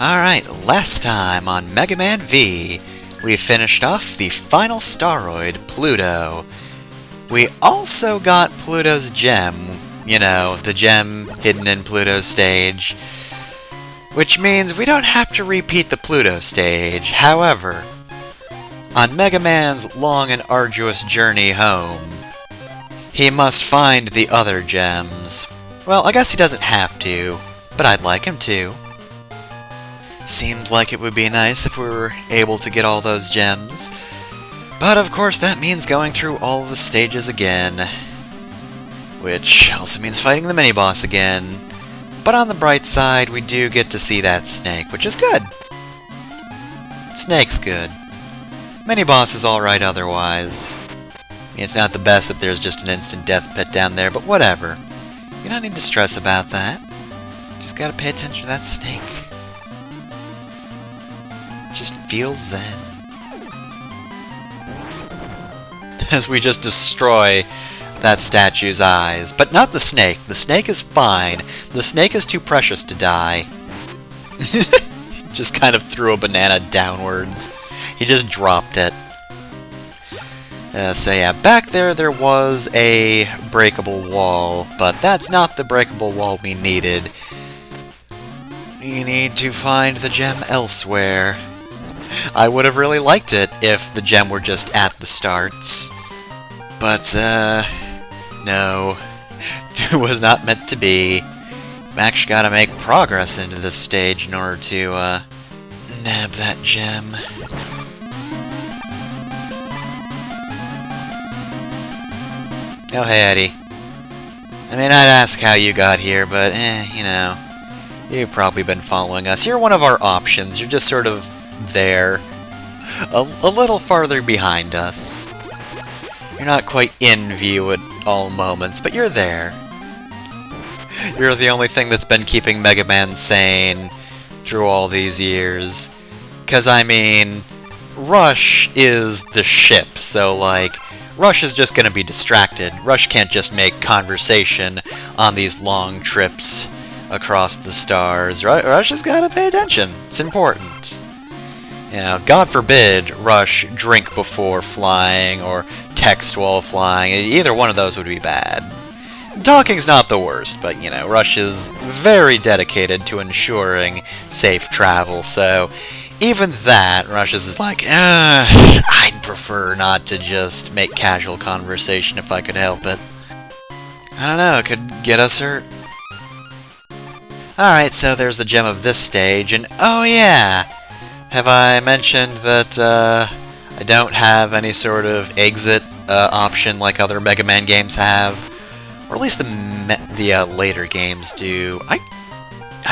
Alright, last time on Mega Man V, we finished off the final staroid, Pluto. We also got Pluto's gem, you know, the gem hidden in Pluto's stage, which means we don't have to repeat the Pluto stage. However, on Mega Man's long and arduous journey home, he must find the other gems. Well, I guess he doesn't have to, but I'd like him to. Seems like it would be nice if we were able to get all those gems. But of course that means going through all of the stages again. Which also means fighting the mini-boss again. But on the bright side, we do get to see that snake, which is good. Snake's good. Mini-boss is alright otherwise. I mean, it's not the best that there's just an instant death pit down there, but whatever. You don't need to stress about that. Just gotta pay attention to that snake. Just feel zen. As we just destroy that statue's eyes. But not the snake. The snake is fine. The snake is too precious to die. Just kind of threw a banana downwards. He just dropped it. So yeah, back there was a breakable wall, but that's not the breakable wall we needed. We need to find the gem elsewhere. I would have really liked it if the gem were just at the starts. But, no. It was not meant to be. We've actually got to make progress into this stage in order to, nab that gem. Oh, hey, Eddie. I mean, I'd ask how you got here, but, you know. You've probably been following us. You're one of our options. You're just sort of there. A little farther behind us. You're not quite in view at all moments, but you're there. You're the only thing that's been keeping Mega Man sane through all these years. 'Cause, I mean, Rush is the ship, so, like, Rush is just gonna be distracted. Rush can't just make conversation on these long trips across the stars. Rush has gotta pay attention. It's important. You know, God forbid Rush drink before flying or text while flying. Either one of those would be bad. Talking's not the worst, but, you know, Rush is very dedicated to ensuring safe travel, so even that, Rush is like, I'd prefer not to just make casual conversation if I could help it. I don't know, it could get us hurt. Alright, so there's the gem of this stage, and oh yeah! Have I mentioned that I don't have any sort of exit option like other Mega Man games have? Or at least the later games do. I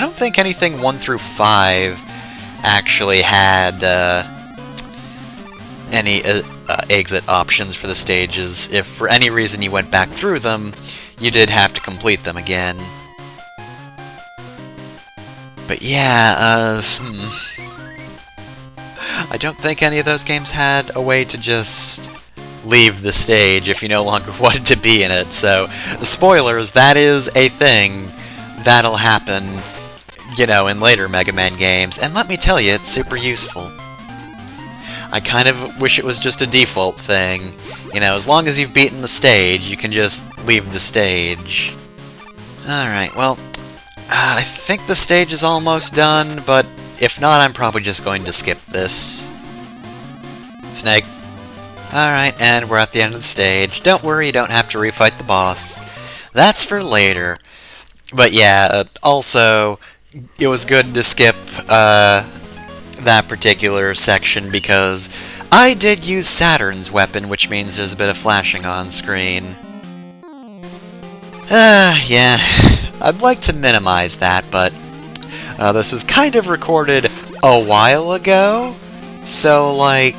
don't think anything 1 through 5 actually had any exit options for the stages. If for any reason you went back through them, you did have to complete them again. But yeah, I don't think any of those games had a way to just leave the stage if you no longer wanted to be in it, so spoilers, that is a thing that'll happen, you know, in later Mega Man games, and let me tell you, it's super useful. I kind of wish it was just a default thing. You know, as long as you've beaten the stage, you can just leave the stage. Alright, well, I think the stage is almost done, but if not, I'm probably just going to skip this. Snake. Alright, and we're at the end of the stage. Don't worry, you don't have to refight the boss. That's for later. But yeah, also, it was good to skip that particular section because I did use Saturn's weapon, which means there's a bit of flashing on screen. Yeah, I'd like to minimize that, but this was kind of recorded a while ago, so, like,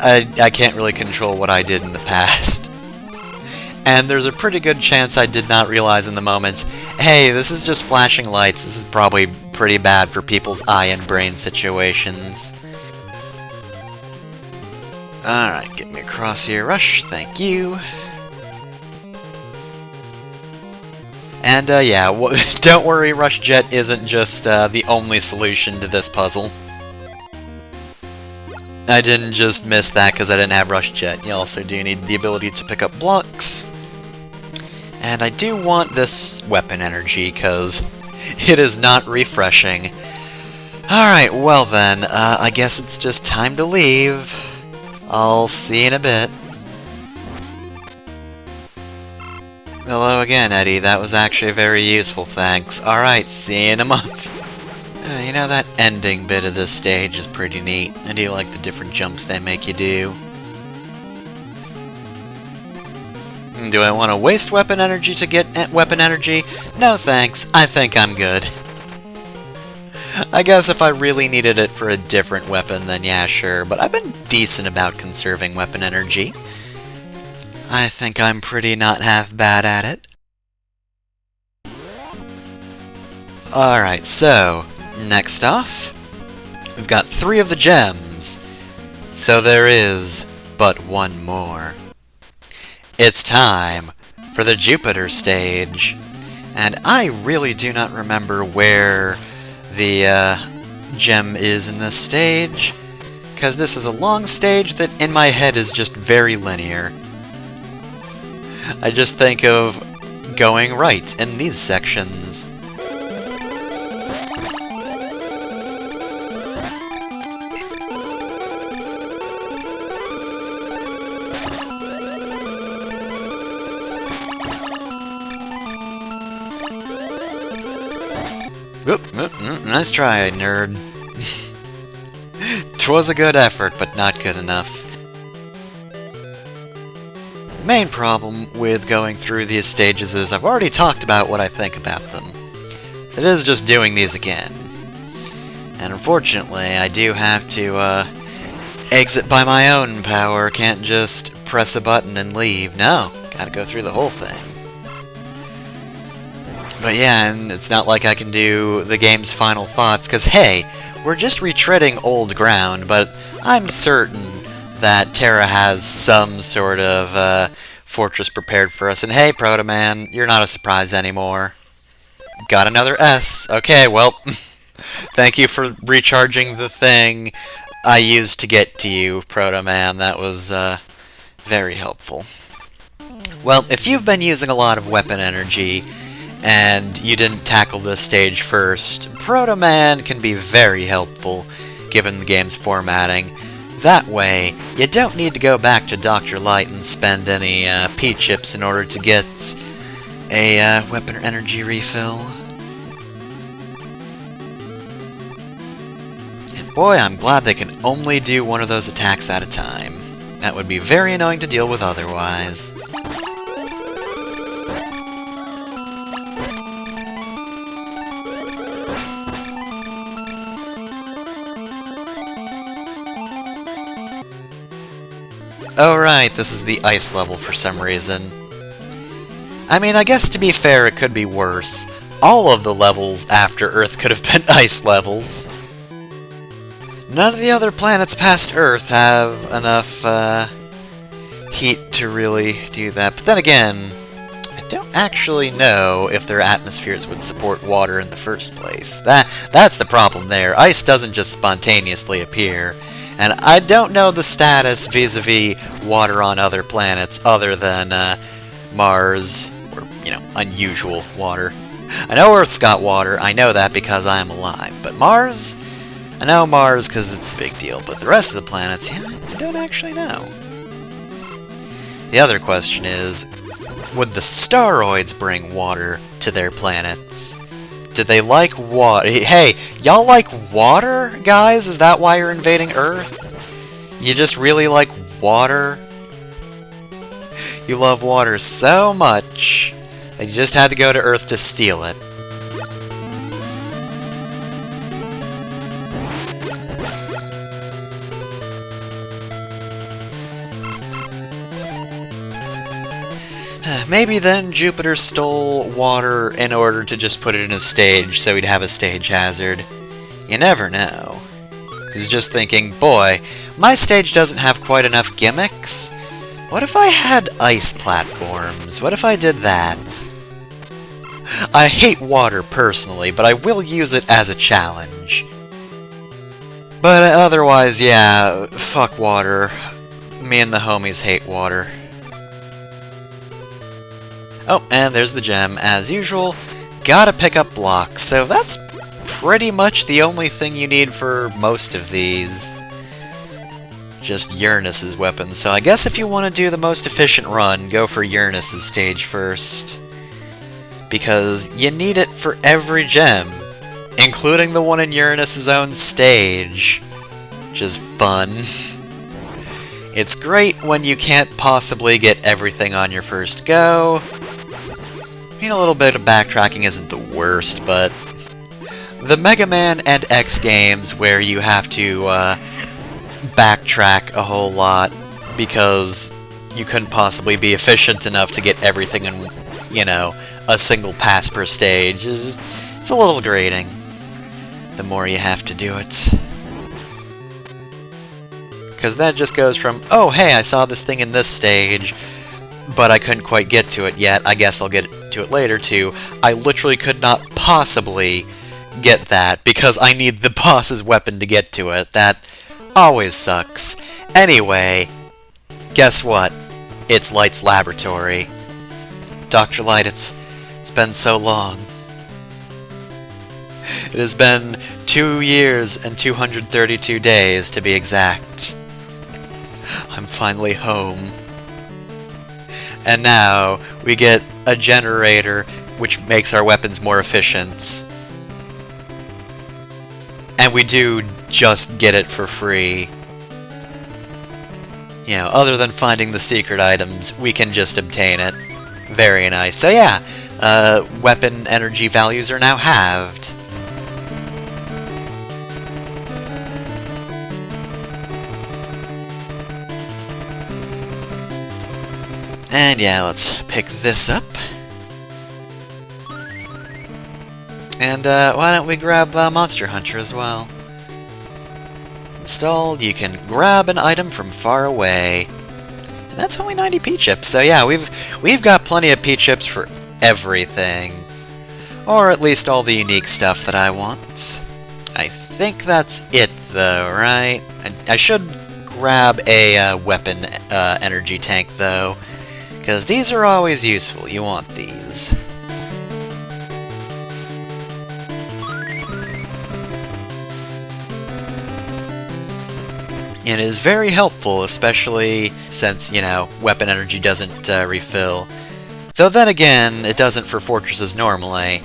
I can't really control what I did in the past. And there's a pretty good chance I did not realize in the moment, hey, this is just flashing lights, this is probably pretty bad for people's eye and brain situations. Alright, get me across here, Rush, thank you. And yeah, don't worry, Rush Jet isn't just the only solution to this puzzle. I didn't just miss that because I didn't have Rush Jet. You also do need the ability to pick up blocks. And I do want this weapon energy because it is not refreshing. Alright, well then, I guess it's just time to leave. I'll see you in a bit. Hello again, Eddie. That was actually very useful, thanks. Alright, see you in a month. You know, that ending bit of this stage is pretty neat. I do like the different jumps they make you do. Do I want to waste weapon energy to get weapon energy? No thanks, I think I'm good. I guess if I really needed it for a different weapon, then yeah, sure, but I've been decent about conserving weapon energy. I think I'm pretty not half bad at it. Alright, so, next off, we've got 3 of the gems, so there is but one more. It's time for the Jupiter stage, and I really do not remember where the gem is in this stage, because this is a long stage that in my head is just very linear. I just think of going right in these sections. Nice try, nerd. 'Twas a good effort, but not good enough. The main problem with going through these stages is I've already talked about what I think about them. So it is just doing these again. And unfortunately, I do have to exit by my own power. Can't just press a button and leave. No, gotta go through the whole thing. But yeah, and it's not like I can do the game's final thoughts, because hey, we're just retreading old ground, but I'm certain that Terra has some sort of fortress prepared for us. And hey, Proto Man, you're not a surprise anymore. Got another S. Okay, well, thank you for recharging the thing I used to get to you, Proto Man. That was very helpful. Well, if you've been using a lot of weapon energy, and you didn't tackle this stage first, Proto Man can be very helpful, given the game's formatting. That way, you don't need to go back to Dr. Light and spend any P-chips in order to get a weapon energy refill. And boy, I'm glad they can only do one of those attacks at a time. That would be very annoying to deal with otherwise. Oh right, this is the ice level for some reason. I mean, I guess to be fair, it could be worse. All of the levels after Earth could have been ice levels. None of the other planets past Earth have enough heat to really do that. But then again, I don't actually know if their atmospheres would support water in the first place. That's the problem there. Ice doesn't just spontaneously appear. And I don't know the status vis-a-vis water on other planets other than Mars, or, you know, unusual water. I know Earth's got water, I know that because I am alive. But Mars? I know Mars because it's a big deal, but the rest of the planets, yeah, I don't actually know. The other question is, would the staroids bring water to their planets? Do they like water? Hey, y'all like water, guys? Is that why you're invading Earth? You just really like water? You love water so much that you just had to go to Earth to steal it. Maybe then Jupiter stole water in order to just put it in a stage so he'd have a stage hazard. You never know. He's just thinking, boy, my stage doesn't have quite enough gimmicks. What if I had ice platforms? What if I did that? I hate water personally, but I will use it as a challenge. But otherwise, yeah, fuck water. Me and the homies hate water. Oh, and there's the gem. As usual, gotta pick up blocks, so that's pretty much the only thing you need for most of these. Just Uranus's weapon, so I guess if you want to do the most efficient run, go for Uranus's stage first. Because you need it for every gem, including the one in Uranus's own stage, which is fun. It's great when you can't possibly get everything on your first go. I mean, a little bit of backtracking isn't the worst, but the Mega Man and X games where you have to backtrack a whole lot because you couldn't possibly be efficient enough to get everything in, you know, a single pass per stage, it's a little grating the more you have to do it. Because that just goes from, oh hey, I saw this thing in this stage, but I couldn't quite get to it yet, I guess I'll get to it later, to I literally could not possibly get that because I need the boss's weapon to get to it. That always sucks. Anyway, guess what? It's Light's laboratory. Dr. Light, it's been so long. It has been 2 years and 232 days, to be exact. I'm finally home. And now, we get a generator which makes our weapons more efficient. And we do just get it for free. You know, other than finding the secret items, we can just obtain it. Very nice. So yeah, weapon energy values are now halved. And yeah, let's pick this up. And why don't we grab Monster Hunter as well? Installed, you can grab an item from far away. And that's only 90 P-chips, so yeah, we've got plenty of P-chips for everything. Or at least all the unique stuff that I want. I think that's it though, right? I should grab a weapon energy tank though, because these are always useful. You want these. It is very helpful, especially since, you know, weapon energy doesn't refill. Though then again, it doesn't for fortresses normally.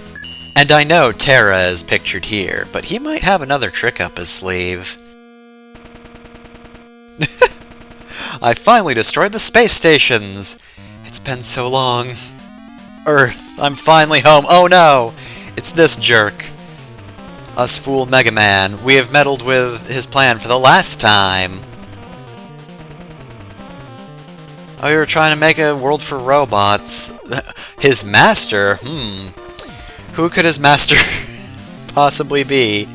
And I know Terra is pictured here, but he might have another trick up his sleeve. I finally destroyed the space stations! It's been so long. Earth, I'm finally home. Oh no! It's this jerk. Us fool Mega Man. We have meddled with his plan for the last time. Oh, you were trying to make a world for robots. His master? Who could his master possibly be?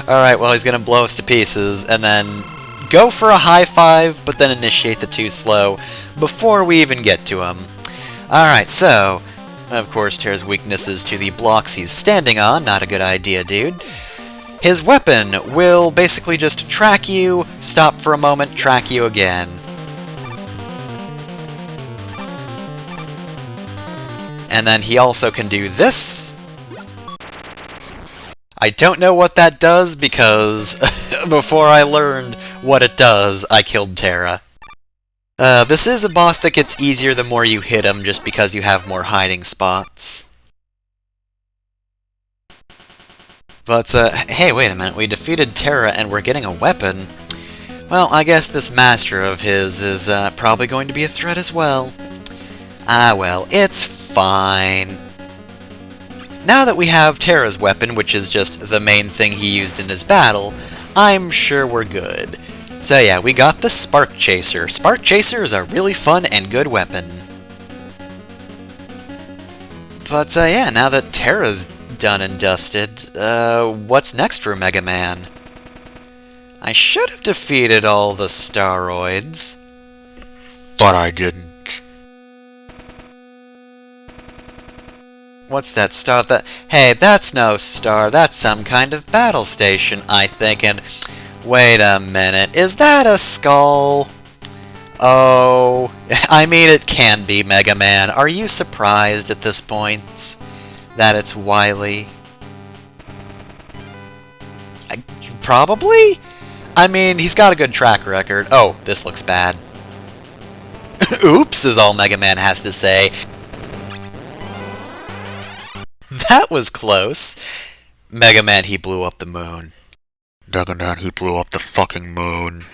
Alright, well, he's gonna blow us to pieces, and then go for a high five, but then initiate the too slow before we even get to him. Alright, so, of course, Terra's weaknesses to the blocks he's standing on. Not a good idea, dude. His weapon will basically just track you, stop for a moment, track you again. And then he also can do this. I don't know what that does because before I learned what it does, I killed Terra. This is a boss that gets easier the more you hit him just because you have more hiding spots. But, hey, wait a minute, we defeated Terra and we're getting a weapon. Well, I guess this master of his is probably going to be a threat as well. Ah, well, it's fine. Now that we have Terra's weapon, which is just the main thing he used in his battle, I'm sure we're good. So yeah, we got the Spark Chaser. Spark Chaser is a really fun and good weapon. But yeah, now that Terra's done and dusted, what's next for Mega Man? I should have defeated all the Staroids. But I didn't. What's that star? Hey, that's no star. That's some kind of battle station, I think. And wait a minute. Is that a skull? Oh, I mean, it can be, Mega Man. Are you surprised at this point that it's Wily? Probably? I mean, he's got a good track record. Oh, this looks bad. Oops, is all Mega Man has to say. That was close. Mega Man, he blew up the moon. Mega Man, he blew up the fucking moon.